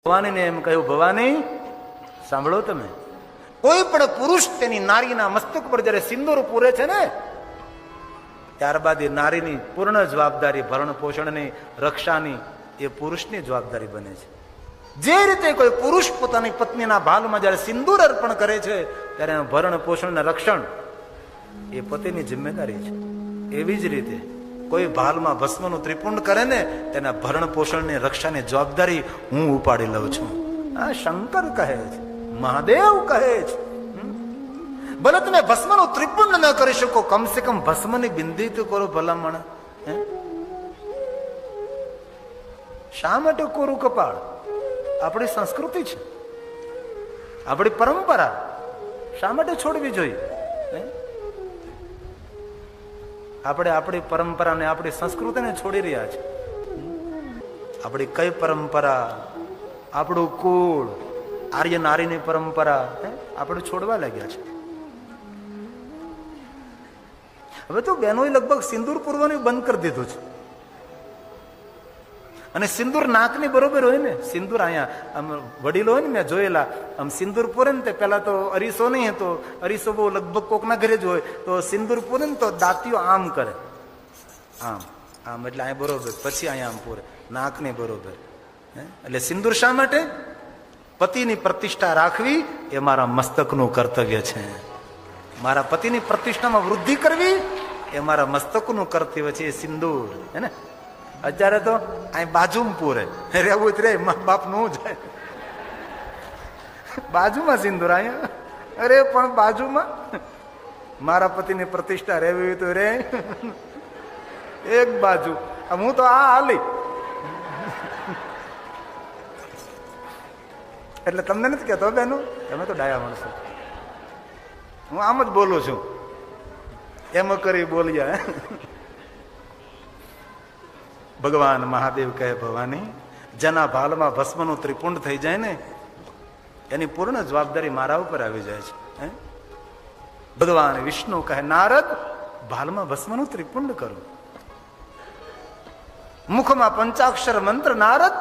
ભવાનીને એમ કહ્યું, ભવાની સાંભળો, તમે કોઈ પણ પુરુષ તેની નારીના મસ્તક પર જયારે સિંદૂર પૂરે છે ને, ત્યારબાદ એ નારીની પૂર્ણ જવાબદારી ભરણ પોષણની, રક્ષાની એ પુરુષની જવાબદારી બને છે. જે રીતે કોઈ પુરુષ પોતાની પત્નીના ભાલમાં જયારે સિંદૂર અર્પણ કરે છે ત્યારે ભરણ પોષણ અને રક્ષણ એ પતિની જિમ્મેદારી છે. એવી જ રીતે કોઈ ભાલમાં ભસ્મનું ત્રિપુંડ કરે ને તેના ભરણ પોષણની રક્ષાની જવાબદારી હું ઉપાડી લઉં છું. આ શંકર કહે છે, મહાદેવ કહે છે. ભલે તમે ભસ્મનું ત્રિપુંડ ન કરી શકો, કમસે કમ ભસ્મની બિંદી તો કરો ભલામણ. શા માટે કોરું કપાળ? આપણી સંસ્કૃતિ છે, આપણી પરંપરા. શા માટે છોડવી જોઈએ? આપણે આપણી પરંપરાને, આપણી સંસ્કૃતિને છોડી રહ્યા છે. આપણી કઈ પરંપરા, આપણું કુળ, આર્ય નારીની પરંપરા આપણે છોડવા લાગ્યા છે. હવે તો બહેનોએ લગભગ સિંદૂર પૂરવાનું બંધ કરી દીધું છે. અને સિંદૂર નાકની બરોબર હોય ને, સિંદૂર અહીંયા આમ વડીલો હોય ને, મેં જોયેલા, આમ સિંદૂર પૂરે ને તે પેલા તો અરીસો નહીં હતો, અરીસો બહુ લગભગ કોકના ઘરે જ હોય, તો સિંદૂર પૂરે ને તો દાંતીઓ આમ કરે, આમ આમ, એટલે અહીંયા બરોબર, પછી અહીંયા આમ પૂરે, નાકની બરોબર. એટલે સિંદૂર શા માટે? પતિની પ્રતિષ્ઠા રાખવી એ મારા મસ્તકનું કર્તવ્ય છે. મારા પતિની પ્રતિષ્ઠામાં વૃદ્ધિ કરવી એ મારા મસ્તકનું કર્તવ્ય છે. એ સિંદૂર હે ને. અત્યારે તો અહીં બાજુમાં પૂરે, રહેવું જ રે, મા બાપ નું જાય, બાજુમાં સિંદૂર, અહીંયા અરે પણ બાજુમાં. મારા પતિની પ્રતિષ્ઠા રહેવી તો રે એક બાજુ, હું તો આ હાલી. એટલે તમને નથી કહેતો બેનો, તમે તો ડાયા માણસો, હું આમ જ બોલું છું, એમ કરી બોલ્યા. ભગવાન મહાદેવ કહે, ભવાની, જેના ભાલમાં ભસ્મનું ત્રિપુંડ થઈ જાય ને એની પૂર્ણ જવાબદારી મારા ઉપર આવી જાય છે. ભગવાન વિષ્ણુ કહે, નારદ, ભાલમાં ભસ્મનું ત્રિપુંડ કરો. મુખમાં પંચાક્ષર મંત્ર, નારદ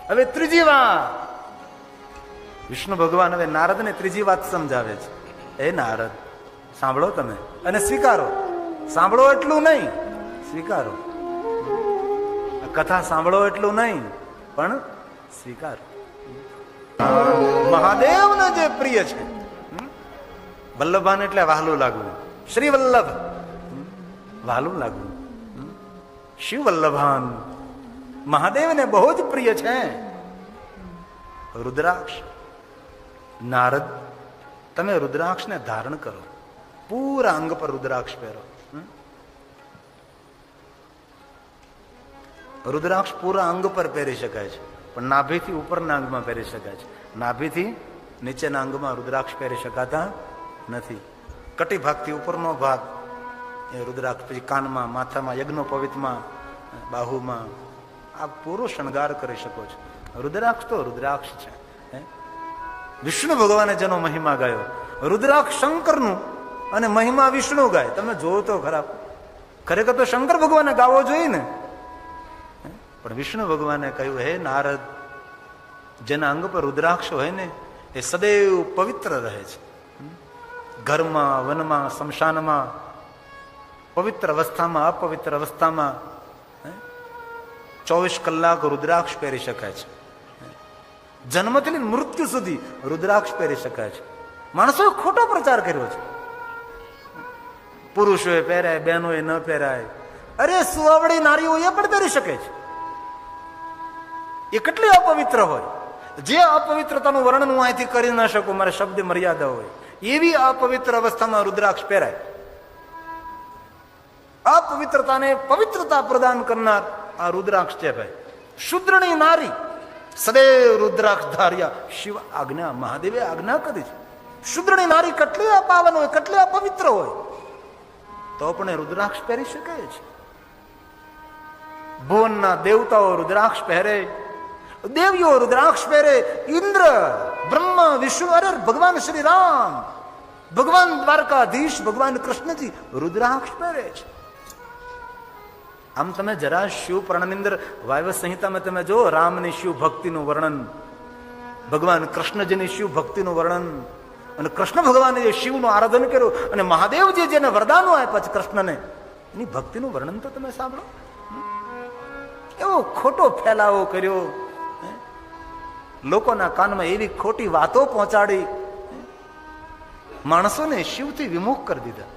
હવે ત્રીજી વાત. વિષ્ણુ ભગવાન હવે નારદને ત્રીજી વાત સમજાવે છે. એ નારદ, સાંભળો તમે અને સ્વીકારો. સાંભળો એટલું નહીં, સ્વીકારો. કથા સાંભળો એટલું નહીં, પણ સ્વીકાર. મહાદેવને જે પ્રિય છે, વલ્લભાન એટલે વહાલું લાગવું, શ્રી વલ્લભ વહાલું લાગવું. શિવ વલ્લભાન મહાદેવને બહુ જ પ્રિય છે. રુદ્રાક્ષ, નારદ તમે રુદ્રાક્ષને ધારણ કરો, પૂરા અંગ પર રુદ્રાક્ષ પહેરો. રુદ્રાક્ષ પૂરા અંગ પર પહેરી શકાય છે, પણ નાભીથી ઉપરના અંગમાં પહેરી શકાય છે. નાભીથી નીચેના અંગમાં રુદ્રાક્ષ પહેરી શકાતા નથી. કટી ભાગથી ઉપરનો ભાગ એ રુદ્રાક્ષ, પછી કાનમાં, માથામાં, યજ્ઞોપવિતમાં, બાહુમાં, આ પૂરો શણગાર કરી શકો છો. રુદ્રાક્ષ તો રુદ્રાક્ષ છે. વિષ્ણુ ભગવાને જેનો મહિમા ગાયો, રુદ્રાક્ષ શંકરનું અને મહિમા વિષ્ણુ ગાય. તમે જોવો તો ખરાબ, ખરેખર તો શંકર ભગવાને ગાવો જોઈએ ને, પણ વિષ્ણુ ભગવાને કહ્યું, હે નારદ, જેના અંગ પર રુદ્રાક્ષ હોય ને એ સદૈવ પવિત્ર રહે છે. ઘરમાં, વનમાં, શમશાનમાં, પવિત્ર અવસ્થામાં, અપવિત્ર અવસ્થામાં 24 કલાક રુદ્રાક્ષ પહેરી શકાય છે. જન્મથી લઈને મૃત્યુ સુધી રુદ્રાક્ષ પહેરી શકાય છે. માણસોએ ખોટો પ્રચાર કર્યો છે. પુરુષોએ પહેરાય, બહેનોએ ન પહેરાય. અરે સુવાવડી નારીઓ એ પણ પહેરી શકે છે. એ કેટલી અપવિત્ર હોય, જે અપવિત્રતાનું વર્ણન હું અહીંથી કરી ન શકું, મારે શબ્દ મર્યાદા હોય, એવી અપવિત્ર અવસ્થામાં રુદ્રાક્ષ પહેરાય. અપવિત્રતાને પવિત્રતા પ્રદાન કરનાર આ રુદ્રાક્ષ છે ભાઈ. શુદ્રની નારી સદૈવ રુદ્રાક્ષ ધાર્યા. શિવ આજ્ઞા, મહાદેવે આજ્ઞા કરી છે. શુદ્રની નારી કેટલી અપાવન હોય, કેટલી અપવિત્ર હોય, તો પણ રુદ્રાક્ષ પહેરી શકે છે. ભુવનના દેવતાઓ રુદ્રાક્ષ પહેરે, દેવીઓ રુદ્રાક્ષ પહેરે, ઇન્દ્ર, બ્રહ્મા, વિષ્ણુ, અરે ભગવાન શ્રી રામ, ભગવાન દ્વારકાધીશ, ભગવાન કૃષ્ણજી રુદ્રાક્ષ પહેરે છે. આમ તમે જરા શિવ પુરાણની અંદર વાયવ્ય સંહિતામાં તમે જો રામની શિવ ભક્તિનું વર્ણન ભગવાન કૃષ્ણજીની શિવ ભક્તિનું વર્ણન, અને કૃષ્ણ ભગવાને જે શિવનું આરાધન કર્યું અને મહાદેવજી જેને વરદાનો આપ્યા છે કૃષ્ણને, એની ભક્તિનું વર્ણન તો તમે સાંભળો. એવો ખોટો ફેલાવો કર્યો, લોકોના કાનમાં એવી ખોટી વાતો પહોંચાડી, માણસોને શિવથી વિમુખ કરી દીધા.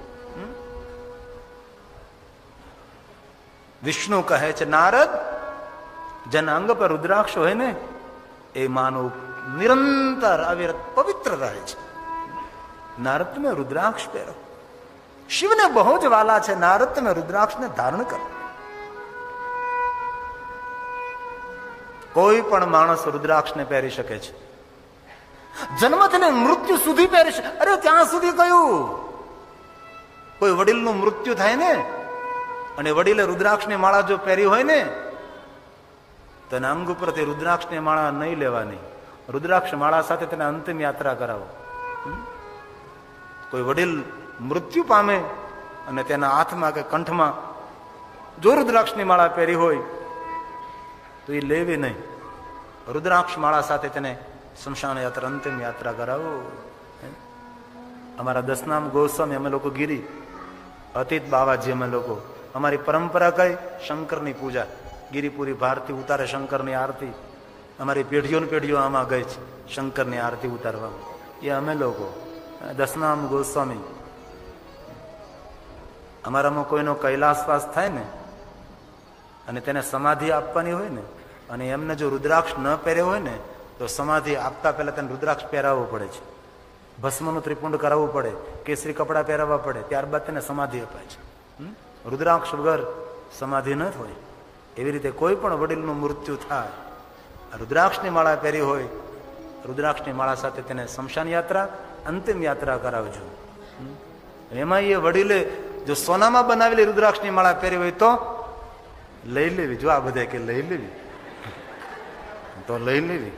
વિષ્ણુ કહે છે નારદ, જેના અંગ પર રુદ્રાક્ષ હોય ને એ માનવ નિરંતર અવિરત પવિત્ર રહે છે. નારદ તમે રુદ્રાક્ષ પહેરો, શિવને બહુ જ વાલા છે, નારદ તમે રુદ્રાક્ષને ધારણ કરો. કોઈ પણ માણસ રુદ્રાક્ષને પહેરી શકે છે, જન્મથી ને મૃત્યુ સુધી પહેરી શકે. અરે ત્યાં સુધી કયું, કોઈ વડીલનું મૃત્યુ થાય ને અને વડીલે રુદ્રાક્ષની માળા જો પહેરી હોય ને તો એના અંગ ઉપર તે રુદ્રાક્ષની માળા નહીં લેવાની, રુદ્રાક્ષ માળા સાથે તેને અંતિમ યાત્રા કરાવો. કોઈ વડીલ મૃત્યુ પામે અને તેના હાથમાં કે કંઠમાં જો રુદ્રાક્ષની માળા પહેરી હોય તો એ લેવી નહીં, રુદ્રાક્ષ માળા સાથે તેને સ્મશાન યાત્રા અંતિમ યાત્રા કરાવો. અમારા દસનામ ગોસ્વામી અમે લોકો ગીરી, અતીત બાવાજી અમે લોકો, અમારી પરંપરા કઈ શંકરની પૂજા, ગિરિપુરી ભારતી ઉતારે શંકરની આરતી, અમારી પેઢીઓ પેઢીઓ આમાં ગઈ છે શંકરની આરતી ઉતારવામાં. એ અમે લોકો દસનામ ગોસ્વામી. અમારામાં કોઈનો કૈલાસવાસ થાય ને અને તેને સમાધિ આપવાની હોય ને અને એમને જો રુદ્રાક્ષ ન પહેર્યો હોય ને તો સમાધિ આપતા પહેલા તેને રુદ્રાક્ષ પહેરાવવો પડે છે, ભસ્મનું ત્રિપુંડ કરાવવું પડે, કેસરી કપડા પહેરાવવા પડે, ત્યારબાદ તેને સમાધિ અપાય છે. રુદ્રાક્ષ વગર સમાધિ ન થાય. એવી રીતે કોઈ પણ વડીલનું મૃત્યુ થાય, રુદ્રાક્ષની માળા પહેરી હોય, રુદ્રાક્ષની માળા સાથે તેને સ્મશાન યાત્રા અંતિમ યાત્રા કરાવજો. એમાં એ વડીલે જો સોનામાં બનાવેલી રુદ્રાક્ષની માળા પહેરી હોય તો લઈ લેવી. જો આ બધા કે લઈ લેવી તો લઈ લેવી.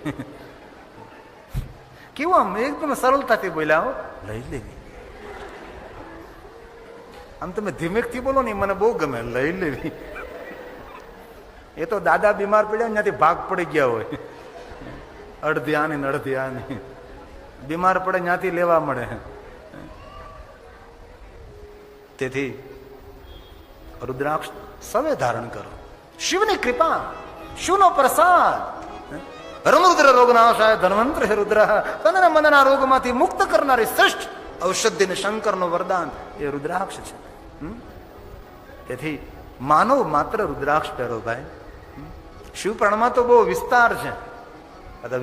કેવું આમ એકદમ સરળતાથી બોલ્યા હો, લઈ લેવી. આમ તમે ધીમેકથી બોલો ને મને બહુ ગમે, લઈ લેવી. એ તો દાદા બીમાર પડ્યા ત્યાંથી ભાગ પડી ગયા હોય, અડધી આની ને અડધી આની, બીમાર પડે ત્યાંથી લેવા મળે. તેથી રુદ્રાક્ષ સવે ધારણ કરો, શિવની કૃપા, શિવનો પ્રસાદ. રમરુદ્ર રોગનાશાય ધન્વંતર હે રુદ્ર, તનના મનના રોગમાંથી મુક્ત કરનારી શ્રેષ્ઠ ઔષધિ શંકરનું વરદાન એ રુદ્રાક્ષ છે. તેથી માનવ માત્ર રુદ્રાક્ષ પહેરો ભાઈ. શિવ પુરાણમાં તો બહુ વિસ્તાર છે,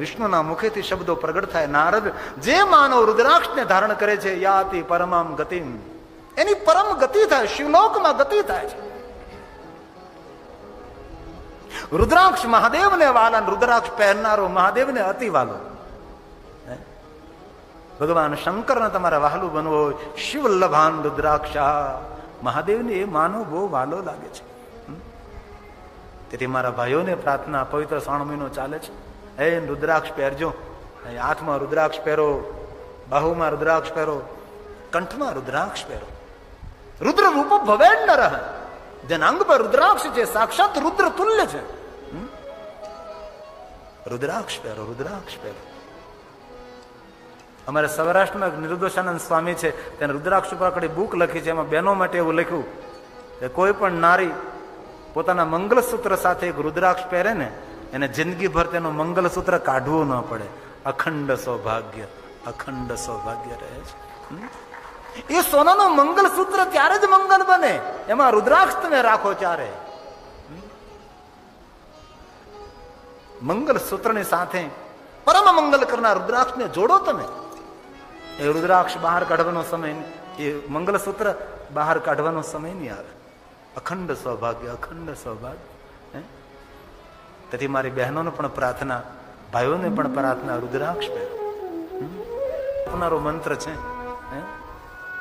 વિષ્ણુના મુખેથી શબ્દો પ્રગટ થાય. નારદ, જે માનવ રુદ્રાક્ષને ધારણ કરે છે યાતિ પરમામ ગતિમ, એની પરમ ગતિ થાય, શિવલોકમાં ગતિ થાય છે. રુદ્રાક્ષ મહાદેવને વાલા, રુદ્રાક્ષ પહેરનારો મહાદેવને અતિ વાલો. ભગવાન શંકરને તમારા વહાલું બનવું હોય, શિવ લભાન રુદ્રાક્ષા, મહાદેવને એ માનવ બહુ વાલો લાગે છે. તેથી મારા ભાઈઓને પ્રાર્થના, પવિત્ર શ્રાવણ મહિનો ચાલે છે, એ રુદ્રાક્ષ પહેરજો. હાથમાં રુદ્રાક્ષ પહેરો, બાહુમાં રુદ્રાક્ષ પહેરો, કંઠમાં રુદ્રાક્ષ પહેરો. રુદ્ર રૂપ ભવેન ન રહે, જેના અંગ પર રુદ્રાક્ષ છે સાક્ષાત રુદ્ર તુલ્ય છે. રુદ્રાક્ષ પહેરો, રુદ્રાક્ષ પહેરો. અમારે સૌરાષ્ટ્રમાં નિર્દોષાનંદ સ્વામી છે, તેને રુદ્રાક્ષ ઉપર આખી બુક લખી છે. એમાં બહેનો માટે એવું લખ્યું કે કોઈ પણ નારી પોતાના મંગલસૂત્ર સાથે એક રુદ્રાક્ષ પહેરે ને એને જિંદગીભર તેનું મંગલસૂત્ર કાઢવું ન પડે. અખંડ સૌભાગ્ય, અખંડ સૌભાગ્ય રહે છે. એ સોનાનું મંગલસૂત્ર ત્યારે જ મંગલ બને, એમાં રુદ્રાક્ષ તમે રાખો ત્યારે. મંગલસૂત્રની સાથે પરમ મંગલ કરનાર રુદ્રાક્ષને જોડો તમે. એ રુદ્રાક્ષ બહાર કાઢવાનો સમય, એ મંગલસૂત્ર બહાર કાઢવાનો સમય નહીં આવે. અખંડ સૌભાગ્ય, અખંડ સૌભાગ્ય. તેથી મારી બહેનોને પણ પ્રાર્થના, ભાઈઓને પણ પ્રાર્થના, રુદ્રાક્ષ પહેરો મંત્ર છે.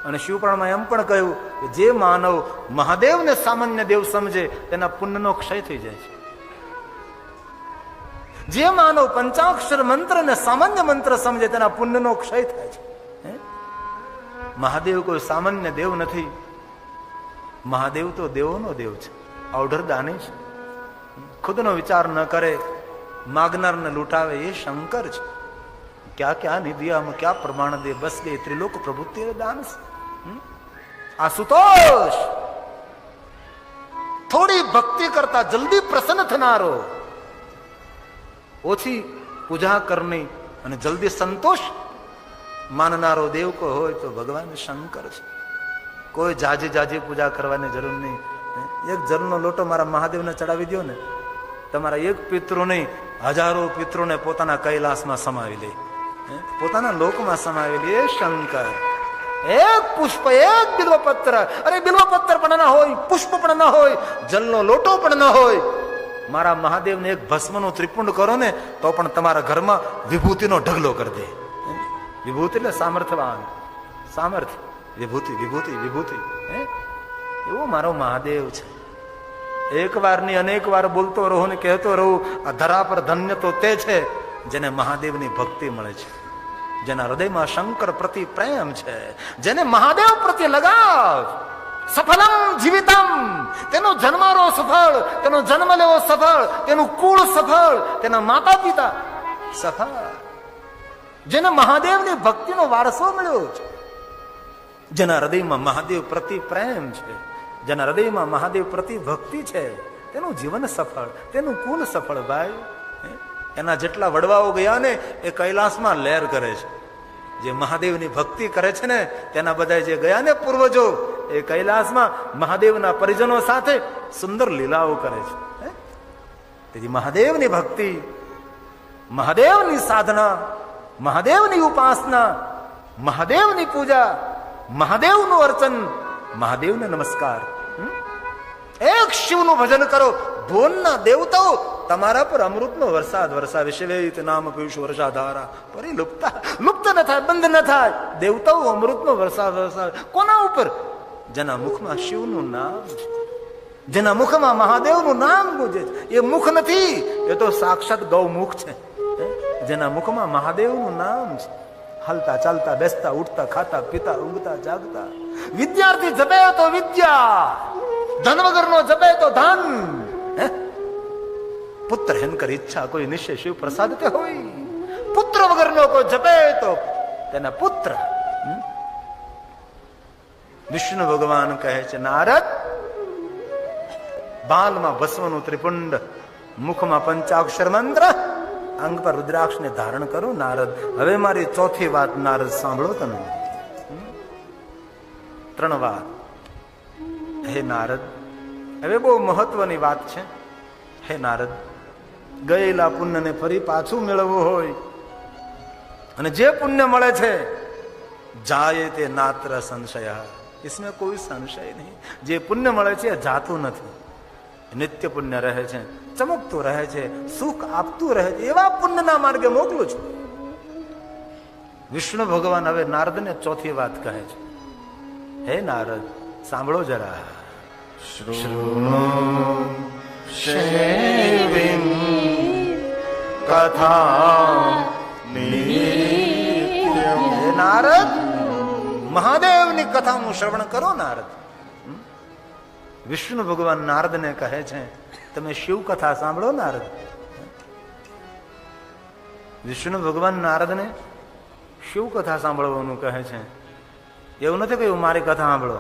અને શિવપુરાણમાં એમ પણ કહ્યું કે જે માનવ મહાદેવને સામાન્ય દેવ સમજે તેના પુણ્યનો ક્ષય થઈ જાય છે. જે માનવ પંચાક્ષર મંત્રને સામાન્ય મંત્ર સમજે તેના પુણ્યનો ક્ષય થાય છે. મહાદેવ કોઈ સામાન્ય દેવ નથી, મહાદેવ તો દેવોનો દેવ છે, ઓર્ડર દાની છે. ખુદનો વિચાર ન કરે, માગનારને લૂંટાવે એ શંકર છે. क्या क्या नहीं दिया, हम क्या प्रमाण दे, बस गए त्रिलोक प्रभु तेरे दान से। आशुतोष थोड़ी भक्ति करता जल्दी प्रसन्न थनारो, ओછી પૂજા કરની અને જલ્દી સંતોષ માનનારો દેવ કો હોય તો ભગવાન શંકર છે. કોઈ જાજી જાજી પૂજા કરવાની જરૂર નહીં. એક જળનો લોટો મારા મહાદેવને ચડાવી દો ને, તમારા એક પિતૃ નહીં હજારો પિતૃને પોતાના કૈલાસમાં સમાવી લે, પોતાના લોકમાં સમાવી લે. શંકર એક પુષ્પ, એક બિલ્વપત્ર, અરે બિલ્વપત્ર પણ ના હોય, પુષ્પ પણ ના હોય, જલનો લોટો પણ ના હોય, મારા મહાદેવને એક ભસ્મનો ત્રિપુંડ કરો ને તો પણ તમારા ઘરમાં વિભૂતિનો ઢગલો કરી દે. વિભૂતિ એટલે સામર્થ્યવાન, સામર્થ્ય, વિભૂતિ વિભૂતિ વિભૂતિ. એવો મારો મહાદેવ છે. એક વાર ની અનેક વાર બોલતો રહું ને કહેતો રહું, આ ધરા પર ધન્ય તો તે છે જેને મહાદેવની ભક્તિ મળે છે, જેના હૃદયમાં શંકર પ્રતિ પ્રેમ છે, જેને મહાદેવ પ્રત્યે લગાવ. સફલમ જીવિતમ, તેનો જન્મારો સફળ, તેનો જન્મ લેવો સફળ, તેનું કુળ સફળ, તેના માતા પિતા સફળ. જેને મહાદેવની ભક્તિનો વારસો મળ્યો છે, જેના હૃદયમાં મહાદેવ પ્રતિ પ્રેમ છે, જેના હૃદયમાં મહાદેવ પ્રતિ ભક્તિ છે, તેનું જીવન સફળ, તેનું કુલ સફળ. ભાઈ એના જેટલા વડવાઓ ગયા ને એ કૈલાસમાં લહેર કરે છે. જે મહાદેવની ભક્તિ કરે છે ને તેના બધા જે ગયા ને પૂર્વજો એ કૈલાસમાં મહાદેવના પરિજનો સાથે સુંદર લીલાઓ કરે છે. તેથી મહાદેવની ભક્તિ, મહાદેવની સાધના, મહાદેવની ઉપાસના, મહાદેવની પૂજા, મહાદેવનું અર્ચન, મહાદેવને નમસ્કાર. એક શિવનું ભજન કરો, ભુવનના દેવતાઓ તમારા પર અમૃતનો વરસાદ વરસાવે. શિવેત નામ પીયુષ વર્ષાધારા પરી લુપ્તા, લુપ્ત ન થાય, બંધ ન થાય. દેવતાઓ અમૃતનો વરસાદ વરસાવે. કોના ઉપર? જેના મુખમાં શિવનું નામ છે, જેના મુખમાં મહાદેવનું નામ ગુંજે છે. એ મુખ નથી, એ તો સાક્ષાત ગૌમુખ છે. જેના મુખમાં મહાદેવનું નામ છે, હાલતા ચાલતા બેસતા ઉઠતા ખાતા પીતા ઊંઘતા જાગતા. વિદ્યાર્થી જપે તો વિદ્યા, ધન વગરનો જપે તો ધન. પુત્ર હેનકર ઈચ્છા કોઈ નિશ્ચય શિવ પ્રસાદ તે હોય. પુત્ર વગરનો કોઈ જપે તો તેના પુત્ર. વિષ્ણુ ભગવાન કહે છે, નારદ બાલમાં ભસ્મનું ત્રિપુંડ, મુખમાં પંચાક્ષર મંત્ર, અંગ પર રુદ્રાક્ષ ને ધારણ કરો. નારદ હવે મારી ચોથી વાત નારદ સાંભળો તમે. 3 વાત. હે નારદ, હવે બહુ મહત્વની વાત છે. હે નારદ, ગયેલા પુણ્યને ફરી પાછું મેળવવું હોય અને જે પુણ્ય મળે છે, જાય તે નાત્ર સંશય, इसमें કોઈ સંશય નહીં. જે પુણ્ય મળે છે એ જાતું નથી, નિત્ય પુણ્ય રહે છે, ચમકતું રહે છે, સુખ આપતું રહે છે. એવા પુણ્યના માર્ગે મોકલું છું. વિષ્ણુ ભગવાન હવે નારદને ચોથી વાત કહે છે. હે નારદ, સાંભળો જરા. શૃણુ શૈવીમ કથા નિત્યમ. હે નારદ, મહાદેવની કથાનું શ્રવણ કરો. નારદ, વિષ્ણુ ભગવાન નારદને કહે છે, તમે શિવ કથા સાંભળો. નારદ, વિષ્ણુ ભગવાન નારદને શિવ કથા સાંભળવાનું કહે છે. એવું નથી કહ્યું મારી કથા સાંભળો.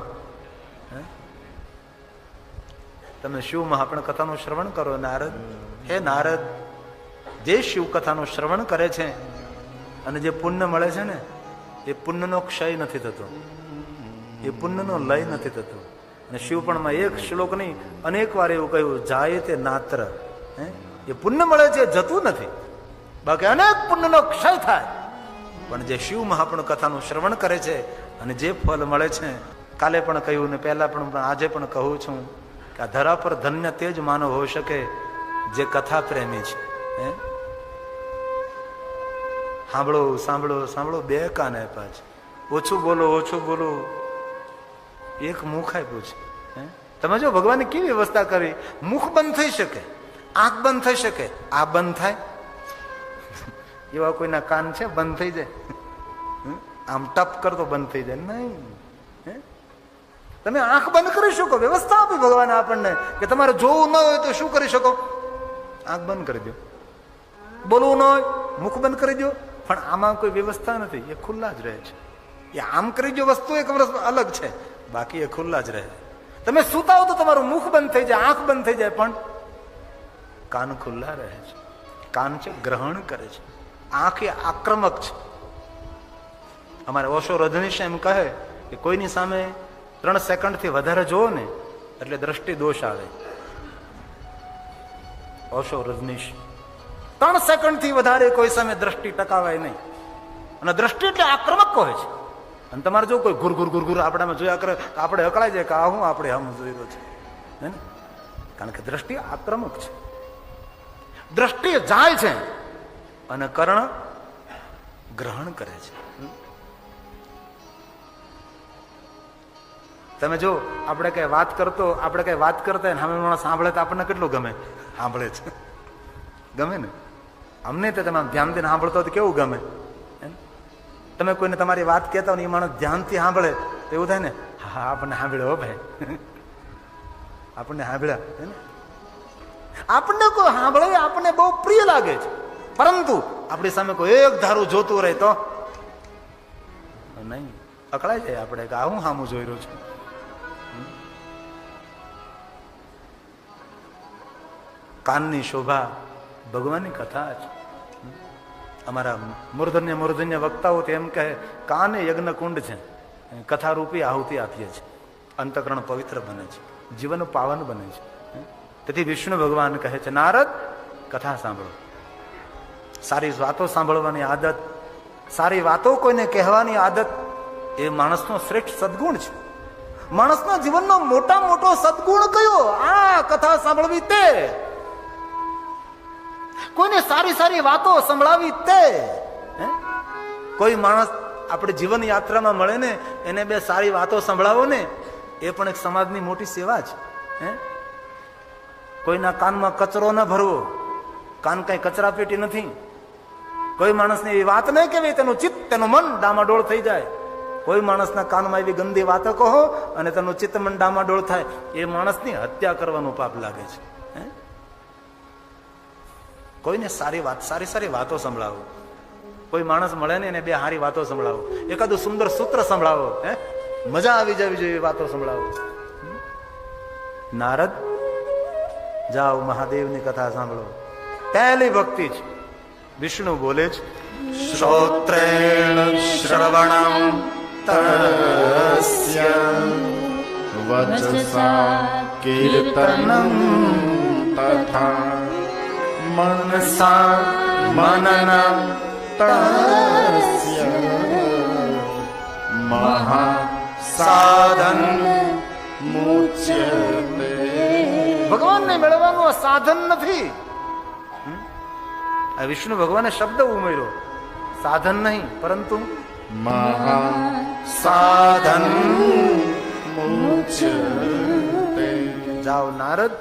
તમે શિવ મહાપણ કથાનું શ્રવણ કરો. નારદ, હે નારદ, જે શિવ કથાનું શ્રવણ કરે છે અને જે પુણ્ય મળે છે ને, એ પુણ્યનો ક્ષય નથી થતો, એ પુણ્યનો લય નથી થતો. અને શિવપણમાં એક શ્લોક નહીં, અનેક વાર એવું કહ્યું, જાય તે નાત્ર. એ પુણ્ય મળે છે જતું નથી, બાકી અનેક પુણ્યનો ક્ષય થાય. પણ જે શિવ મહાપણ કથાનું શ્રવણ કરે છે અને જે ફળ મળે છે, કાલે પણ કહ્યું ને પહેલા પણ આજે પણ કહું છું કે આ ધરા પર ધન્ય તે જ માનવ હોઈ શકે જે કથા પ્રેમી છે. સાંભળો સાંભળો સાંભળો, બે કાને પાછ, ઓછું બોલો ઓછું બોલો. એક મુખ આપ્યું છે. તમે જો ભગવાને કેવી વ્યવસ્થા કરી. મુખ બંધ થઈ શકે, આંખ બંધ થઈ શકે, આ બંધ થાય. એવા કોઈના કાન છે બંધ થઈ જાય? આમ ટપ કરતો બંધ થઈ જાય નહીં. તમે આંખ બંધ કરી શકો, વ્યવસ્થા આપી ભગવાને આપણને કે તમારે જોવું ન હોય તો શું કરી શકો? આંખ બંધ કરી દો. બોલવું ન હોય મુખ બંધ કરી દો, પણ આમાં કોઈ વ્યવસ્થા નથી, એ ખુલ્લા જ રહે છે. એ આમ કરી દો વસ્તુ એક અલગ છે, બાકી એ ખુલ્લા જ રહે. તમે સૂતા હો તો તમારું મુખ બંધ થઈ જાય, આંખ બંધ થઈ જાય, પણ કાન ખુલ્લા રહે છે. કાન છે ગ્રહણ કરે છે, આંખ એ આક્રમક છે. અમારે ઓશો રજનીશ એમ કહે કે કોઈની સામે 3 સેકન્ડથી વધારે જોવો ને એટલે દ્રષ્ટિ દોષ આવે. ઓશો રજનીશ 3 સેકન્ડથી વધારે કોઈ સામે દ્રષ્ટિ ટકાવાય નહીં. અને દ્રષ્ટિ એટલે આક્રમક હોય છે. અને તમારે જો કોઈ ઘુર ઘુર ઘુર ઘુર આપણામાં જોયા કરે તો આપણે અકળાઈ જાય કે આ હું આપણે આમ જોઈ રહ્યો છે, હે ને? કારણ કે દ્રષ્ટિ આક્રમક છે. દ્રષ્ટિ જાય છે અને કર્ણ ગ્રહણ કરે છે. તમે જો આપણે કઈ વાત કરતા સામે માણસ સાંભળે તો આપણને કેટલું ગમે? સાંભળે છે, ગમે ને? અમને તો તમે ધ્યાન દઈને સાંભળતો તો કેવું ગમે. તમે કોઈને તમારી વાત કહેતા હોય ને એ માણસ ધ્યાનથી સાંભળે તો એવું થાય ને, હા આપણને સાંભળ્યો હો ભાઈ, આપણને સાંભળ્યા, હે ને? આપણને કોઈ સાંભળે આપણને બહુ પ્રિય લાગે છે. પરંતુ આપણી સામે કોઈ એક ધારું જોતું રહે તો નહીં, અકળાઈ જાય આપણે કે આ હું સામું જોઈ રહ્યો છું. કાનની શોભા ભગવાનની કથા છે. અમારા મૂર્ધન્ય વક્તાઓ એમ કહે કાન એ યજ્ઞ કુંડ છે, કથા રૂપી આહુતિ આપીએ છીએ, અંતકરણ પવિત્ર બને છે, જીવન પાવન બને છે. તેથી વિષ્ણુ ભગવાન કહે છે નારદ કથા સાંભળો. સારી વાતો સાંભળવાની આદત, સારી વાતો કોઈને કહેવાની આદત એ માણસનો શ્રેષ્ઠ સદગુણ છે. માણસના જીવનનો મોટા મોટો સદગુણ કયો? આ કથા સાંભળવી તે. કોઈને સારી સારી વાતો સંભળાવી તે. કોઈ માણસ આપણે જીવન યાત્રામાં મળે ને એને 2 સારી વાતો સંભળાવો ને એ પણ એક સમાજની મોટી સેવા છે. કોઈના કાનમાં કચરો ન ભરવો, કાન કઈ કચરા પેટી નથી. કોઈ માણસને એવી વાત નહીં કહેવી તેનું ચિત્ત તેનું મન ડામાડોળ થઈ જાય. કોઈ માણસના કાનમાં એવી ગંદી વાતો કહો અને તેનું ચિત્ત મન ડામાડોળ થાય, એ માણસની હત્યા કરવાનું પાપ લાગે છે. કોઈને સારી વાત, સારી સારી વાતો સંભળાવો. કોઈ માણસ મળે ને એને 2 સારી વાતો સંભળાવો, એકાદું સુંદર સૂત્ર સંભળાવો, મજા આવી જવી જોઈએ વાતો સંભળાવો. નારદ જાઓ મહાદેવની કથા સાંભળો. પહેલી ભક્તિ છે. વિષ્ણુ બોલે છે શ્રોત્રેણ શ્રવણમ તસ્ય વચસા કીર્તનમ તથા મનસા મનનમ તસ્ય મહા સાધન મુચ્યતે. ભગવાનને મેળવવાનું સાધન નથી. આ વિષ્ણુ ભગવાને શબ્દ ઉમેર્યો, સાધન નહીં પરંતુ મહા સાધન મુચ્યતે. જાઓ નારદ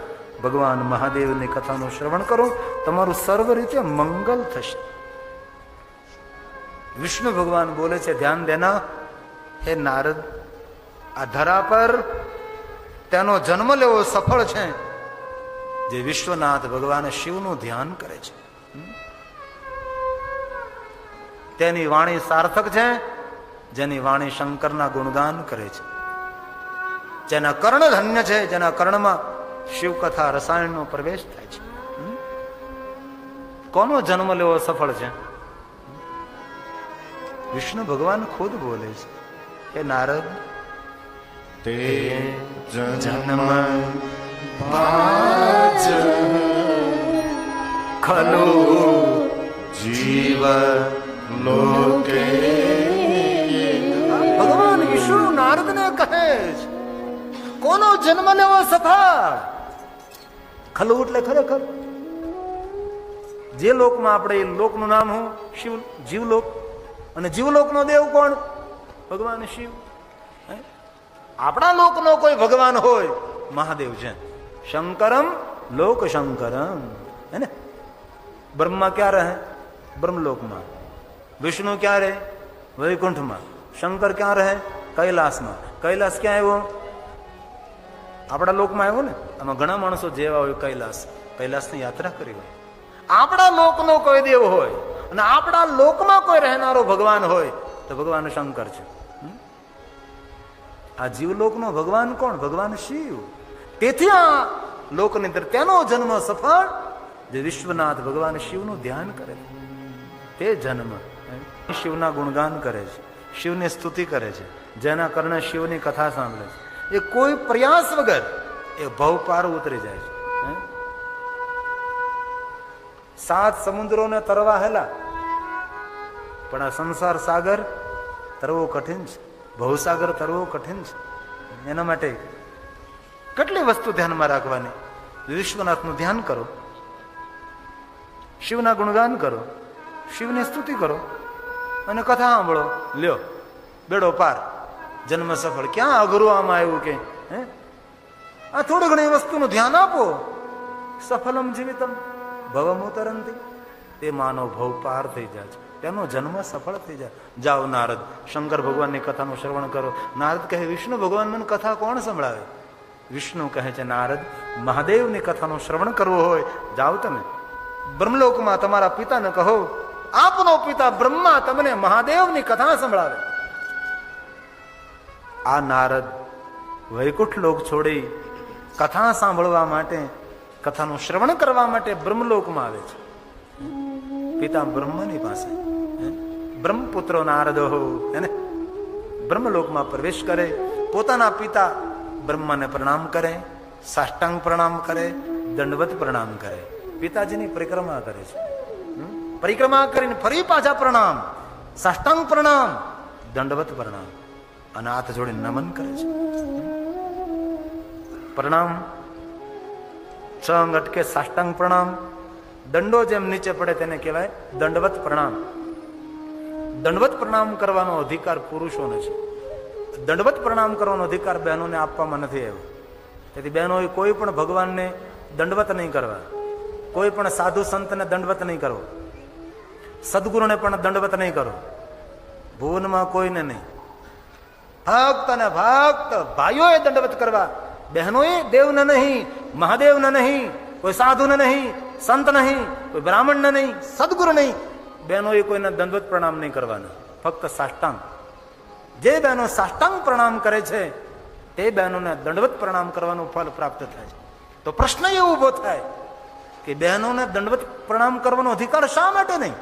ભગવાન મહાદેવની કથાનું શ્રવણ કરો, તમારું સર્વ રીતે મંગલ થશે. વિષ્ણુ ભગવાન બોલે છે ધ્યાન દેના હે નારદ, આ ધરા પર તેનો જન્મ લેવો સફળ છે જે વિશ્વનાથ ભગવાન શિવનું ધ્યાન કરે છે. તેની વાણી સાર્થક છે જેની વાણી શંકરના ગુણગાન કરે છે. જેના કર્ણ ધન્ય છે, જેના કર્ણમાં શિવકથા રસાયણનો પ્રવેશ થાય છે. કોનો જન્મ લેવો સફળ છે? વિષ્ણુ ભગવાન ખુદ બોલે છે હે નારદ, તે જન્મ ભાજ ખલો જીવ લોકે. ભગવાન વિષ્ણુ નારદને કહે છે કોનો જન્મ લેવો સફળ? ખલુ એટલે ખરેખર જે લોકમાં આપણે, એ લોકનું નામ હું શિવ, જીવલોક. અને જીવલોકનો દેવ કોણ? ભગવાન શિવ. આપણા લોકનો કોઈ ભગવાન હોય મહાદેવ છે. શંકરમ લોક શંકરમ, હે ને? બ્રહ્મા ક્યાં રહે? બ્રહ્મલોકમાં. વિષ્ણુ ક્યાં રહે? વૈકુંઠમાં. શંકર ક્યાં રહે? કૈલાસમાં. કૈલાસ ક્યાં આવ્યો? આપણા લોકમાં આવ્યો ને. આમાં ઘણા માણસો જેવા હોય કૈલાસની યાત્રા કરી હોય. આપણા લોકનો કોઈ દેવ હોય અને આપણા લોકમાં કોઈ રહેનારો ભગવાન હોય તો ભગવાન શંકર છે. આ જીવલોકનો ભગવાન કોણ? ભગવાન શિવ. તેથી આ લોકની અંદર તેનો જન્મ સફળ જે વિશ્વનાથ ભગવાન શિવનું ધ્યાન કરે તે જન્મ શિવના ગુણગાન કરે છે, શિવની સ્તુતિ કરે છે, જેના કારણે શિવની કથા સાંભળે છે, એ કોઈ પ્રયાસ વગર એ ભવ પાર ઉતરી જાય છે. 7 સમુદ્રોને તરવા હેલા, પણ આ સંસાર સાગર તરવો કઠિન છે, ભવસાગર તરવો કઠિન છે. એના માટે કેટલી વસ્તુ ધ્યાનમાં રાખવાની. વિશ્વનાથનું ધ્યાન કરો, શિવના ગુણગાન કરો, શિવની સ્તુતિ કરો અને કથા સાંભળો, લ્યો બેડો પાર, જન્મ સફળ. ક્યાં અઘરું આમાં આવ્યું કે આ થોડી ઘણી વસ્તુનું ધ્યાન આપો, સફલમ જીવિતમ ભવમ ઉતરંતી, તે માનવ ભવ પાર થઈ જાય છે, તેનો જન્મ સફળ થઈ જાય. જાઓ નારદ, શંકર ભગવાનની કથાનું શ્રવણ કરો. નારદ કહે વિષ્ણુ ભગવાન મને કથા કોણ સંભળાવે? વિષ્ણુ કહે છે નારદ, મહાદેવની કથાનું શ્રવણ કરવું હોય જાઓ તમે બ્રહ્મલોકમાં તમારા પિતાને કહો, આપનો પિતા બ્રહ્મા તમને મહાદેવની કથા સંભળાવે. આ નારદ વૈકુંઠ લોક છોડી કથા સાંભળવા માટે, કથાનું શ્રવણ કરવા માટે બ્રહ્મલોકમાં આવે છે. પિતા બ્રહ્મની પાસે, બ્રહ્મપુત્રો નારદો એને બ્રહ્મલોકમાં પ્રવેશ કરે, પોતાના પિતા બ્રહ્માને પ્રણામ કરે, સાષ્ટાંગ પ્રણામ કરે, દંડવત પ્રણામ કરે, પિતાજીની પરિક્રમા કરે છે. પરિક્રમા કરીને ફરી પાછા પ્રણામ, સાષ્ટાંગ પ્રણામ, દંડવત પ્રણામ, અને હાથ જોડીને નમન કરે છે. પ્રણામ 6 અંગ અટકે સાષ્ટાંગ પ્રણામ, દંડો જેમ નીચે પડે તેને કહેવાય દંડવત પ્રણામ. દંડવત પ્રણામ કરવાનો અધિકાર પુરુષોને છે, દંડવત પ્રણામ કરવાનો અધિકાર બહેનોને આપવામાં નથી આવ્યો. તેથી બહેનોએ કોઈ પણ ભગવાનને દંડવત નહીં કરવા, કોઈ પણ સાધુ સંતને દંડવત નહીં કરવો, સદગુરુને પણ દંડવત નહીં કરો, ભુવનમાં કોઈને નહીં. ભક્ત અને ભક્ત ભાઈઓએ દંડવત કરવા, બહેનોએ દેવને નહીં, મહાદેવને નહીં, કોઈ સાધુને નહીં, સંત નહીં, કોઈ બ્રાહ્મણને નહીં, સદગુરુ નહીં, બહેનોએ કોઈને દંડવત પ્રણામ નહીં કરવાના, ફક્ત સાષ્ટાંગ. જે બહેનો સાષ્ટાંગ પ્રણામ કરે છે તે બહેનોને દંડવત પ્રણામ કરવાનું ફળ પ્રાપ્ત થાય છે. તો પ્રશ્ન એ ઉભો થાય કે બહેનોને દંડવત પ્રણામ કરવાનો અધિકાર શા માટે નહીં?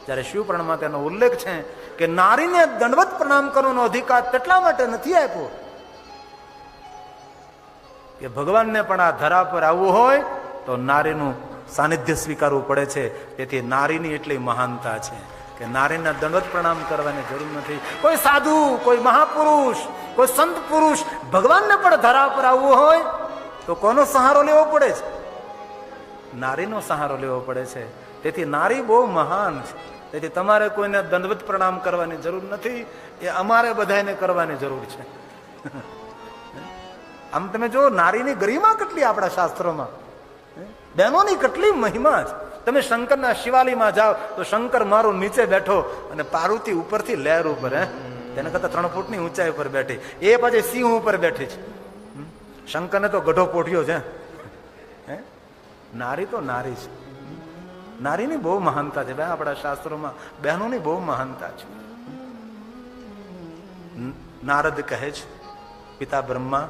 જ્યારે શિવ પુરાણમાં તેનો ઉલ્લેખ છે કે નારીને દંડવત પ્રણામ કરવાનો અધિકાર તેટલા માટે નથી આપ્યો કે ભગવાનને પણ આ ધરા પર આવવું હોય તો નારીનું સાનિધ્ય સ્વીકારવું પડે છે. તેથી નારીની એટલી મહાનતા છે કે નારીને દંડવત પ્રણામ કરવાની જરૂર નથી. કોઈ સાધુ, કોઈ મહાપુરુષ, કોઈ સંત પુરુષ ભગવાનને પણ ધરા પર આવવું હોય તો કોનો સહારો લેવો પડે છે? નારીનો સહારો લેવો પડે છે. તેથી નારી બહુ મહાન છે. તેથી તમારે કોઈને દંડવત પ્રણામ કરવાની જરૂર નથી, એ અમારે બધાને કરવાની જરૂર છે. આમ તમે જો નારીની ગરિમા કેટલી આપણા શાસ્ત્રોમાં, બહેનોની કેટલી મહિમા છે. તમે શંકરના શિવાલયમાં જાઓ તો શંકર મારું નીચે બેઠો અને પાર્વતી ઉપરથી લહેર ઉપર, તેને કરતા 3 ફૂટની ઊંચાઈ ઉપર બેઠી, એ પછી સિંહ ઉપર બેઠી છે. શંકરને તો ગઢો પોઠ્યો છે. નારી તો નારી છે. નારીની બહુ મહાનતા છે ભાઈ આપણા શાસ્ત્રોમાં, બહેનોની બહુ મહાનતા છે. નારદ કહે છે પિતા બ્રહ્મા,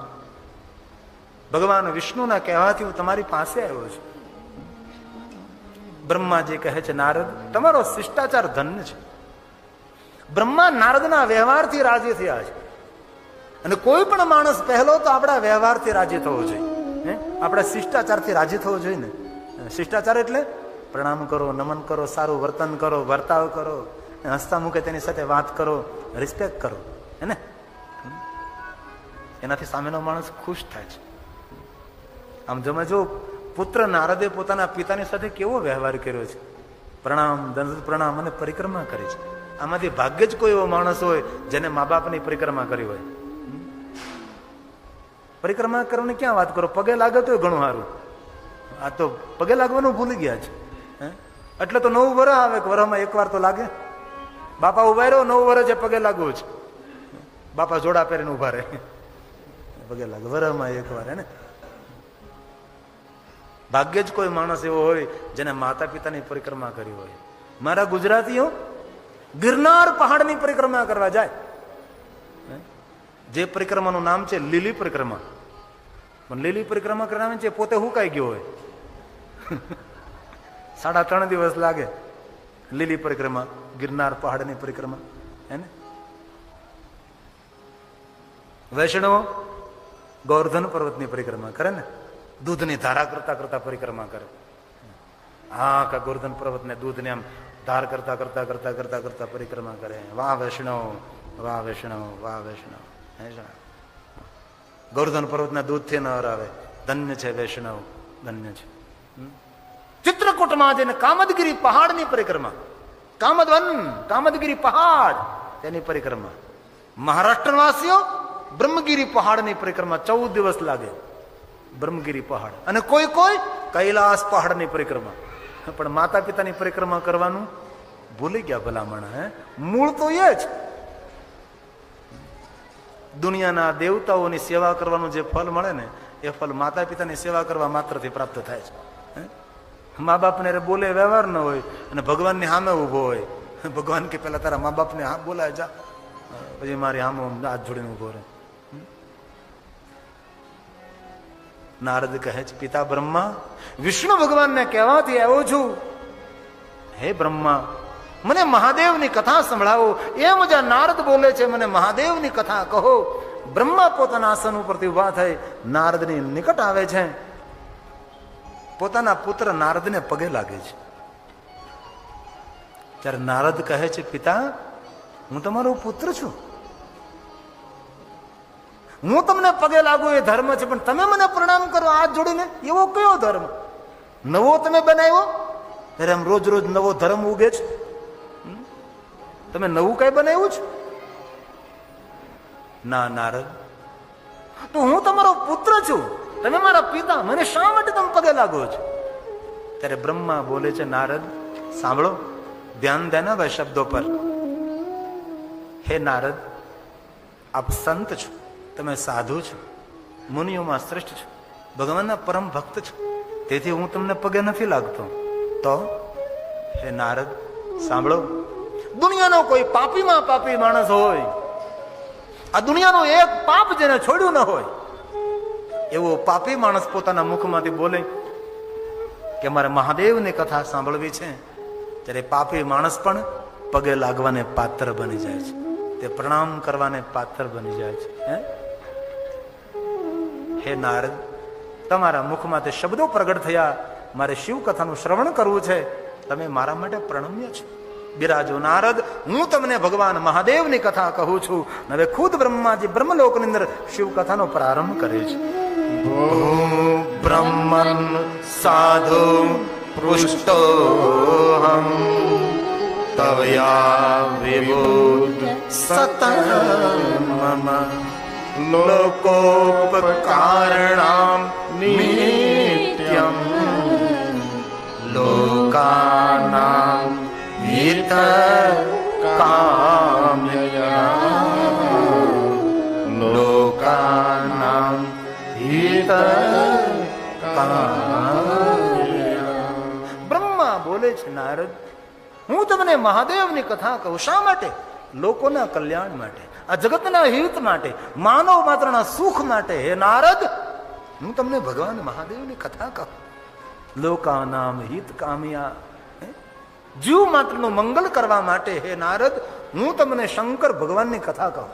ભગવાન વિષ્ણુના કહેવાથી હું તમારી પાસે આવ્યો છું. બ્રહ્માજી કહે છે નારદ તમારો શિષ્ટાચાર ધન્ય છે. બ્રહ્મા નારદના વ્યવહારથી રાજી થયા છે. અને કોઈ પણ માણસ પહેલો તો આપણા વ્યવહારથી રાજી થવો જોઈએ, આપણા શિષ્ટાચારથી રાજી થવો જોઈએ ને. શિષ્ટાચાર એટલે પ્રણામ કરો, નમન કરો, સારું વર્તન કરો, વર્તાવ કરો, હસતા મુખે તેની સાથે વાત કરો, રિસ્પેક્ટ કરો, હે ને. એનાથી સામેનો માણસ ખુશ થાય છે. આમ તમે જો પુત્ર નારદે પોતાના પિતાની સાથે કેવો વ્યવહાર કર્યો છે, પ્રણામ, દંડ પ્રણામ અને પરિક્રમા કરી છે. આમાંથી ભાગ્ય જ કોઈ એવો માણસ હોય જેને મા બાપની પરિક્રમા કરી હોય. પરિક્રમા કરવાની ક્યાં વાત કરો, પગે લાગે તો ઘણું સારું. આ તો પગે લાગવાનું ભૂલી ગયા છે. એટલે તો 9 વર્ષ આવે કે વર્ષમાં એકવાર તો લાગે. બાપા ઉભા રહ્યો 9 વર્ષે પગે લાગવું છે. બાપા જોડા પહેરીને ઉભા રહે, પગે લાગે વર્ષમાં એકવાર, હે ને. ભાગ્ય જ કોઈ માણસ એવો હોય જેને માતા પિતાની પરિક્રમા કરી હોય. મારા ગુજરાતીઓ ગિરનાર પહાડની પરિક્રમા કરવા જાય, જે પરિક્રમાનું નામ છે લીલી પરિક્રમા. પણ લીલી પરિક્રમા કરનાર છે પોતે હુકાઈ ગયો હોય. 3.5 દિવસ લાગે લીલી પરિક્રમા, ગિરનાર પહાડની પરિક્રમા. હે ને વૈષ્ણવો ગોવર્ધન પર્વતની પરિક્રમા કરે ને, દૂધની ધારા કરતા કરતા પરિક્રમા કરે. હા કા ગોવર્ધન પર્વતને દૂધને આમ ધાર કરતા કરતા કરતા કરતા કરતા પરિક્રમા કરે. વાહ વૈષ્ણવ, વાહ વૈષ્ણવ, વાહ વૈષ્ણવ. ગોવર્ધન પર્વતના દૂધથી ન હરાવે. ધન્ય છે વૈષ્ણવ, ધન્ય છે. ચિત્રકૂટમાં જઈને કામદગીરી પહાડની પરિક્રમા, કામદવન કામદગીરી પહાડ તેની પરિક્રમા. મહારાષ્ટ્રવાસીઓ બ્રહ્મગીરી પહાડની પરિક્રમા 14 દિવસ લાગે. બ્રહ્મગીરી પહાડ. અને કોઈ કોઈ કૈલાસ પહાડની પરિક્રમા. પણ માતા પિતાની પરિક્રમા કરવાનું ભૂલી ગયા ભલામણ. હે મૂળ તો એ જ. દુનિયાના દેવતાઓની સેવા કરવાનું જે ફળ મળે ને એ ફળ માતા પિતાની સેવા કરવા માત્રથી પ્રાપ્ત થાય છે. મા બાપને બોલે વ્યવહાર ન હોય અને ભગવાનની સામે ઉભો હોય. ભગવાન કે પેલા તારા મા બાપને હા બોલાય જા, પછી મારી સામે હાથ જોડીને ઉભો રહે. નારદ કહે છે પિતા બ્રહ્મા, વિષ્ણુ ભગવાનને કહેવાથી આવ્યો છું. હે બ્રહ્મા, મને મહાદેવની કથા સંભળાવો. એમ જ્યાં નારદ બોલે છે મને મહાદેવની કથા કહો. બ્રહ્મા પોતાના આસન ઉપરથી ઉભા થઈ નારદની નિકટ આવે છે. પોતાના પુત્ર નારદને પગે લાગે છે. ત્યારે નારદ કહે છે પિતા, હું તમારો પુત્ર છું, હું તમને પગે લાગુ એ ધર્મ છે, પણ તમે મને પ્રણામ કરો હાથ જોડીને, એવો કયો ધર્મ નવો તમે બનાવ્યો? ત્યારે આમ રોજ રોજ નવો ધર્મ ઉગે છે. તમે નવું કઈ બનાવ્યું છે? ના નારદ, તો હું તમારો પુત્ર છું, તમે મારા પિતા, મને શા માટે તમે પગે લાગો છો? ત્યારે બ્રહ્મા બોલે છે નારદ સાંભળો, ધ્યાન દેના ભાઈ શબ્દો પર. હે નારદ, આપ સંત છો, તમે સાધુ છો, મુનિઓમાં શ્રેષ્ઠ છો, ભગવાનના પરમ ભક્ત છો, તેથી હું તમને પગે નથી લાગતો. તો હે નારદ સાંભળો, દુનિયાનો કોઈ પાપીમાં પાપી માણસ હોય, આ દુનિયાનો એક પાપ જેને છોડ્યું ન હોય, એવો પાપી માણસ પોતાના મુખમાંથી બોલે કે મારે મહાદેવની કથા સાંભળવી છે, ત્યારે પાપી માણસ પણ પગે લાગવાને પાત્ર બની જાય છે, તે પ્રણામ કરવાને પાત્ર બની જાય છે. હે નારદ, તમારા મુખમાં તે શબ્દો પ્રગટ થયા, મારે શિવ કથાનું શ્રવણ કરવું છે, તમે મારા માટે પ્રણમ્ય છો. બિરાજો નારદ, હું તમને ભગવાન મહાદેવની કથા કહું છું. હવે ખુદ બ્રહ્માજી બ્રહ્મલોકની અંદર શિવ કથાનો પ્રારંભ કરે છે. બ્રહ્મન સાધુ પૃષ્ટોહમ તવયા વિબુદ્ધ સતમમ લોકોપકારણામ નિત્યમ લોકાનામ હિત કામ્યયા લોકાનામ હિત કામ્યયા. બ્રહ્મા બોલે છે નારદ, હું તમને મહાદેવની કથા કહું. શા માટે? લોકોના કલ્યાણ માટે, આ જગતના હિત માટે, માનવ માત્રના સુખ માટે. હે નારદ, હું તમને ભગવાન મહાદેવની કથા કહું. લોકાનામ હિત કામ્યા, જીવ માત્રનું મંગલ કરવા માટે. હે નારદ, હું તમને શંકર ભગવાનની કથા કહું.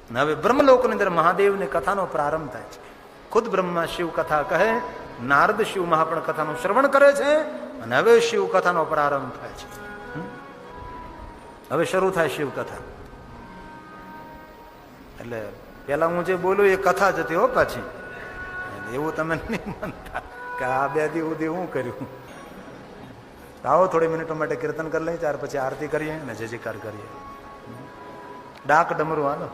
હવે બ્રહ્મલોકની અંદર મહાદેવની કથાનો પ્રારંભ થાય છે. ખુદ બ્રહ્મા શિવ કથા કહે, નારદ શિવ મહાપણ કથાનું શ્રવણ કરે છે, અને હવે શિવ કથાનો પ્રારંભ થાય છે. હવે શરૂ થાય શિવ કથા. એટલે પેલા હું જે બોલું એ કથા જ હતી હો પાછી. એવું તમે નહીં માનતા કે આ 2 દી સુધી હું કર્યું. આવો થોડી મિનિટો માટે કીર્તન કરી લઈએ, ત્યાર પછી આરતી કરીએ અને જય જયકાર કરીએ. ડાક ડમરું હાલો.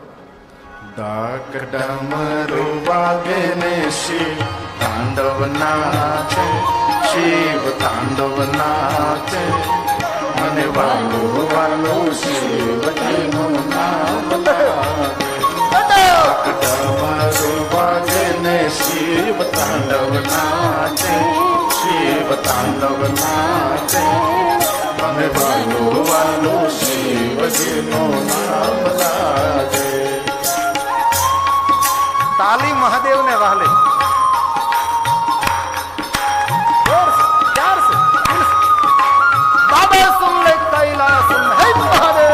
ડાક ડમરું વાગે ને શિવ તાંડવ નાચે, શિવ તાંડવ નાચે, મને વાલો વાલો શિવજીનું નામ લાગે. ડાક ડમરું વાગે ને શિવ તાંડવ નાચે, શિવ તાંડવ નાચે, મને વાલો વાલો શિવજીનું નામ લાગે. તાલી મહાદેવને વાલે. બાબા સુન લે કૈલાસ હે મહાદેવ.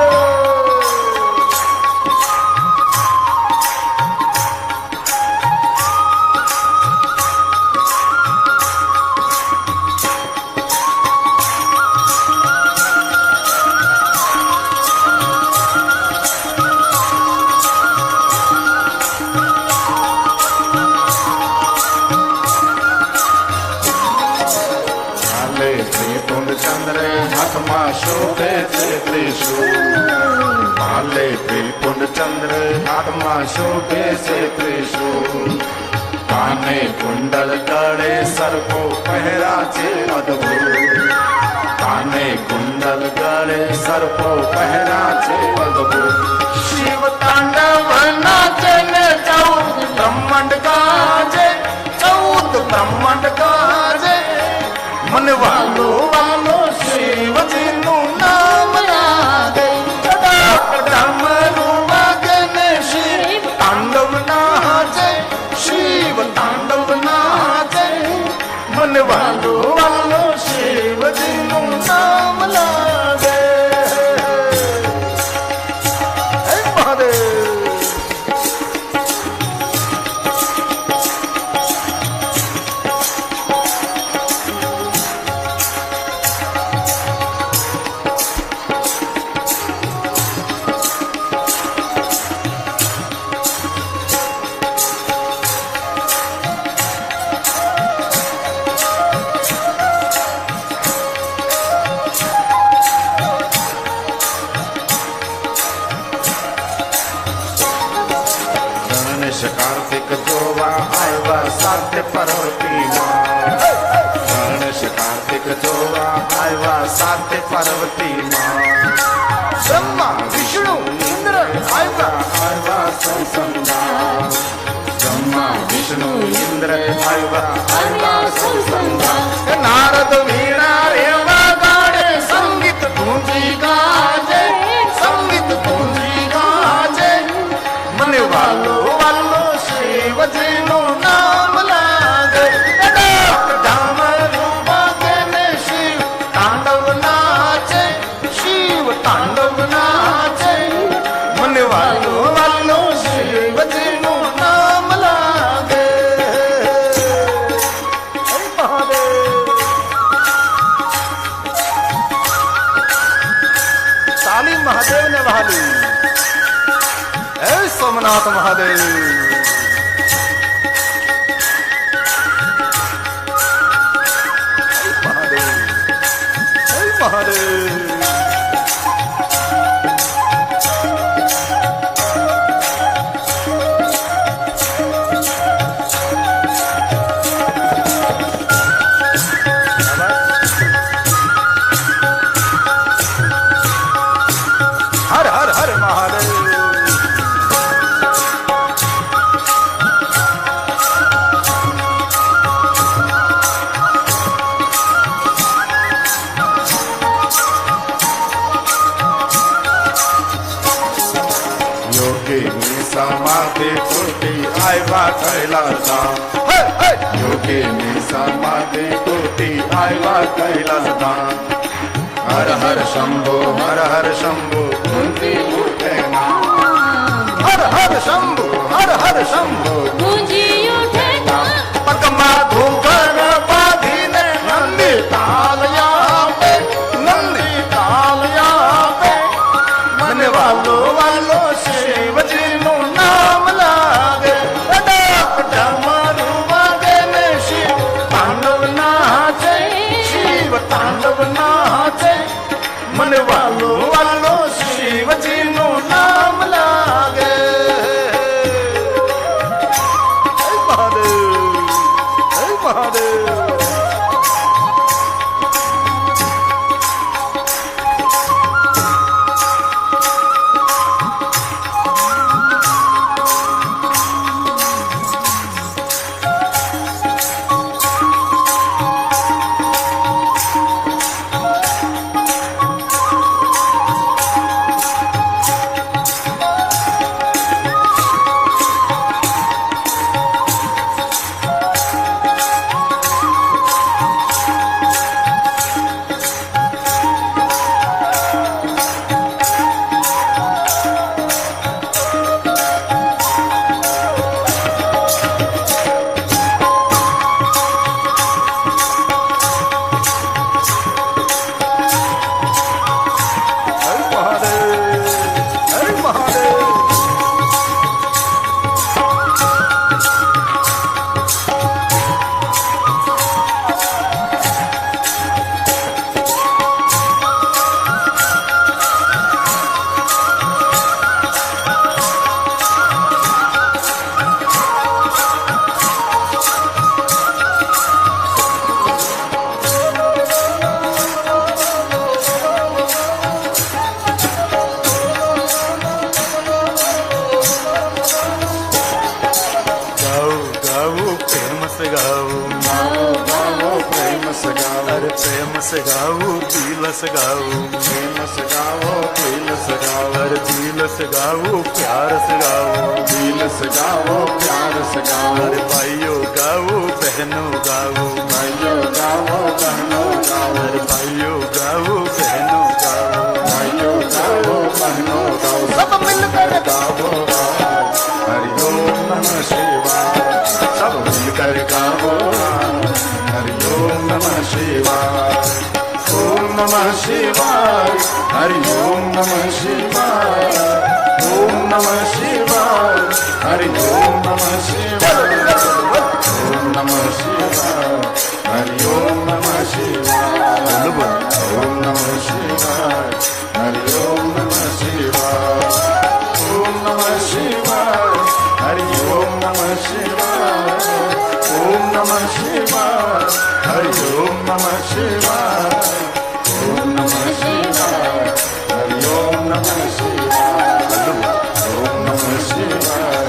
ચંદ્ર હાથમાં શોભે છે ત્રિશૂળ. ભાલે ત્રિપુંડ ચંદ્ર હાથમાં શોભે છે ત્રિશૂળ. કાને કુંડલ ગળે સરકો પહેરા છે અદભુત. કાને કુંડલ ગળે સરકો પહેરા છે અદભુત. શિવ તાંડવ નાચે ને 14 બ્રહ્માંડ ગાજે. 14 બ્રહ્માંડ ગાજે. મને વાલો વાલો શિવજીનું નામ લાગે. ડમરું વાગે ને શિવ તાંડવ નાચે. શિવ તાંડવ નાચે. મને વાલો વાલો શિવજીનું નામ લાગે. હે મહાદેવ. કાર્તિક જોવા આવ્યા સાથે પાર્વતીમાં. ગણેશ કાર્તિક જોવા આવ્યા સાથે પાર્વતીમાં. બ્રહ્મા વિષ્ણુ ઇન્દ્ર આવ્યા સંસંગા. બ્રહ્મા વિષ્ણુ ઇન્દ્ર આવ્યા સંસંગા. નારદ વીણા રેવા ગાડે સંગીત ગુંજી ગાજે. સંગીત ગુંજી ગાજે. મને વાલો વાલો શિવજીનું નામ લાગે. ડામરું વાગે ને શિવ તાંડવ નાચે. શિવ તાંડવ નાચે. મને વાલો વાલો શિવજીનું નામ લાગે. હે મહાદેવ. તાલી મહાદેવને વહાલી. હે સોમનાથ મહાદેવ. મહાદેવ હે મહાદેવ. હર હર હર મહાદેવ. સમાધિ તૂટી આવ્યા કૈલાસધામ. યોગીની સમાધિ તૂટી આવ્યા કૈલાસધામ. હર હર શંભો હર હર શંભો ગુંજી ઉઠે નામ. હર હર શંભો હર હર શંભો ગુંજી ઉઠે નામ. પગમાં ધૂકર બાંધીને નંદી તાલયા પે. નંદી તાલયા પે. મને વાલો વાલો શિવજીનું નામ લાગે. ડમરું વાગે ને શિવ તાંડવ નાચે. શિવ તાંડવ નાચે. મને વાલો વાલો શિવજીનું નામ લાગે. હે મહાદેવ. હે મહાદેવ. प्रेम से गाओ दिल से गाओ, प्रेम से गाओ दिल से गाओ, अरे दिल से गाओ प्यार से गाओ, दिल से गाओ प्यार से गाओ, अरे भाइयों गाओ बहनों गाओ, भाइयों गाओ बहनों गाओ, अरे भाइयों गाओ बहनों गाओ, भाइयों गाओ बहनों गाओ, सब मिलकर गाओ हरि ओम नमः शिवाय, सब मिलकर गाओ हरि ओम नमः शिवाय, ओम नमः शिवाय, हरि ओम नमः शिवाय, ओम नमः शिवाय, हरि ओम नमः शिवाय, ओम नमः शिवाय, हरि ओम नमः शिवाय, ओम नमः शिवाय, हरि ओम नमः शिवाय, ओम नमः शिवाय, हरि ओम नमः शिवाय, ओम नमः शिवाय, हरि ओम नमः शिवाय, ओम नमः शिवाय, हरि ओम नमः शिवाय, ओम नमः शिवाय,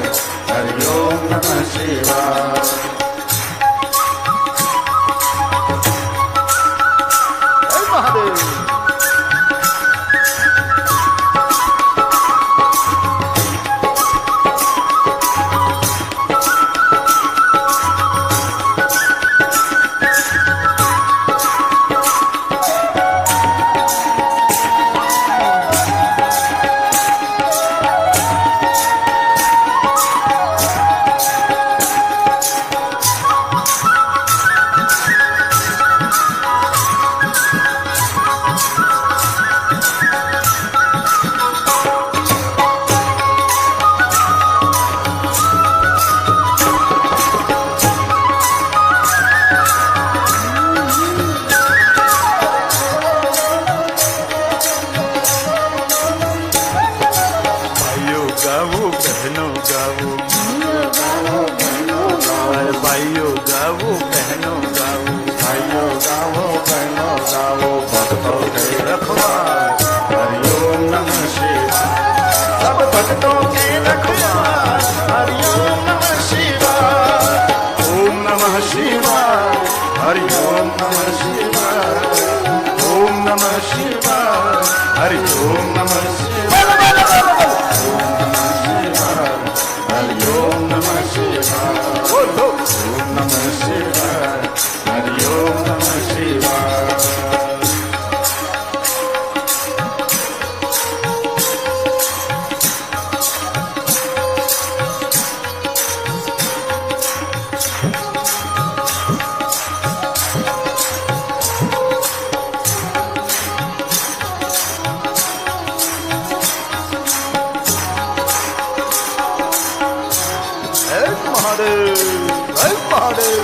हरि ओम नमः शिवाय। जय महादेव। गाओ बहनों गाओ, अरे भाइयों गाओ बहनों गाओ, भाइयों गाओ बहनों गाओ, भक्तों के रखवार हरि ओम नमः शिवाय, सब भक्तों के रखवार हरि ओम नमः शिवाय, ओम नमः शिवाय, हरि ओम नमः शिवाय, ओम नमः शिवाय, हरि ओम नमः शिवाय, हरि ओम नमः शिवाय, ओम नमः शिवाय, हरि ओम नमः शिवाय। जय महादेव, जय महादेव।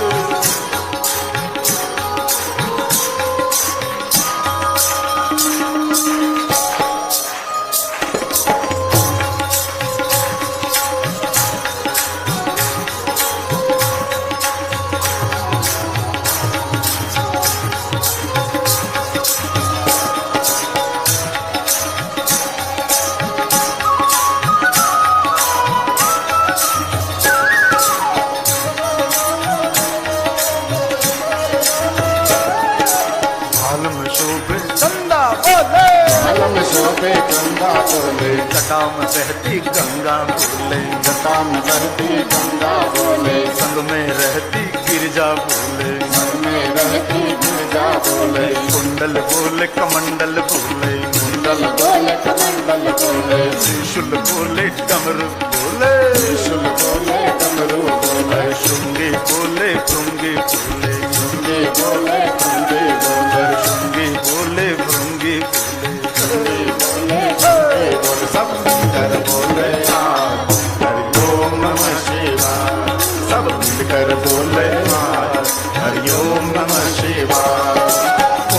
शोभे चंदा बोले, अलम शोभे चंदा बोले, जटा में बहती गंगा बोले, जटा में बहती गंगा बोले, संग में रहती गिरजा बोले, मन में रहती गिरजा बोले, कुंडल बोले कमंडल बोले, कुंडल बोले कमंडल बोले, त्रिशूल बोले डमरू बोले, त्रिशूल बोले डमरू बोले, शुंगी बोले भृंगी बोले, शुंगी बोले भृंगी बोले, शुंगी बोले भृंगी बोले, शुंगी बोले भृंगी बोले, सब मिलकर बोले आज हरि ओम नमः शिवाय, सब मिलकर बोले आज हरि ओम नमः शिवाय,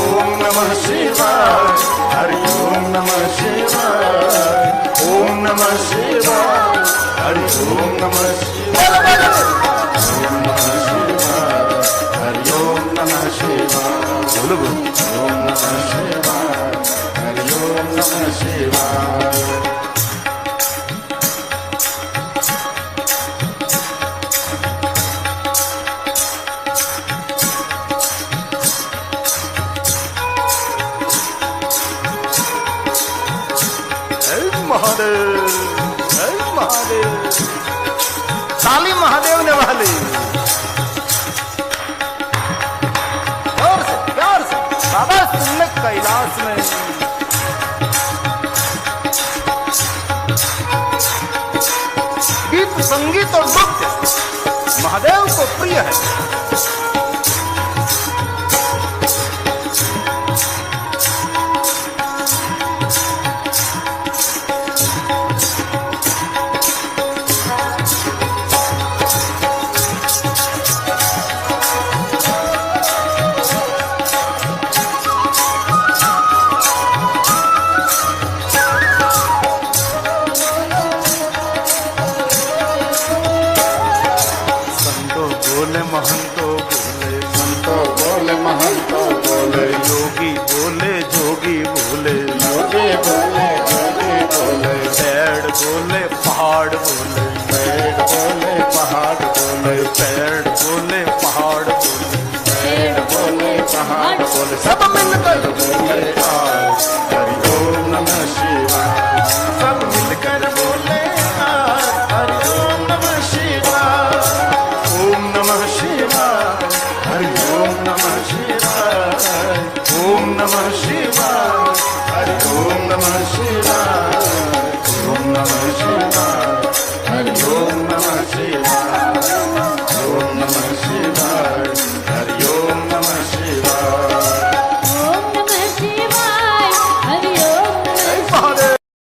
ओम नमः शिवाय, हरि ओम नमः शिवाय, ओम नमः शिवाय, हरि ओम नमः शिवाय, ओम नमः शिवाय, हरि ओम नमः शिवाय। जय महादेव, जय महादेव। ताली महादेव ने वाली, और से प्यार से बाबा तुमने कैलाश में गीत संगीत और नृत्य महादेव को प्रिय है। महंतो बोले, संतो बोले, महंतो बोले, योगी बोले, जोगी बोले, योगी बोले, जोगी बोले, पेड़ बोले, पहाड़ बोले, पेड़ बोले, पहाड़ बोले, पेड़ बोले, पहाड़ बोले, पेड़ बोले, पहाड़ बोले, सब मिलकर बोले आज हरि ओम नमः शिवाय।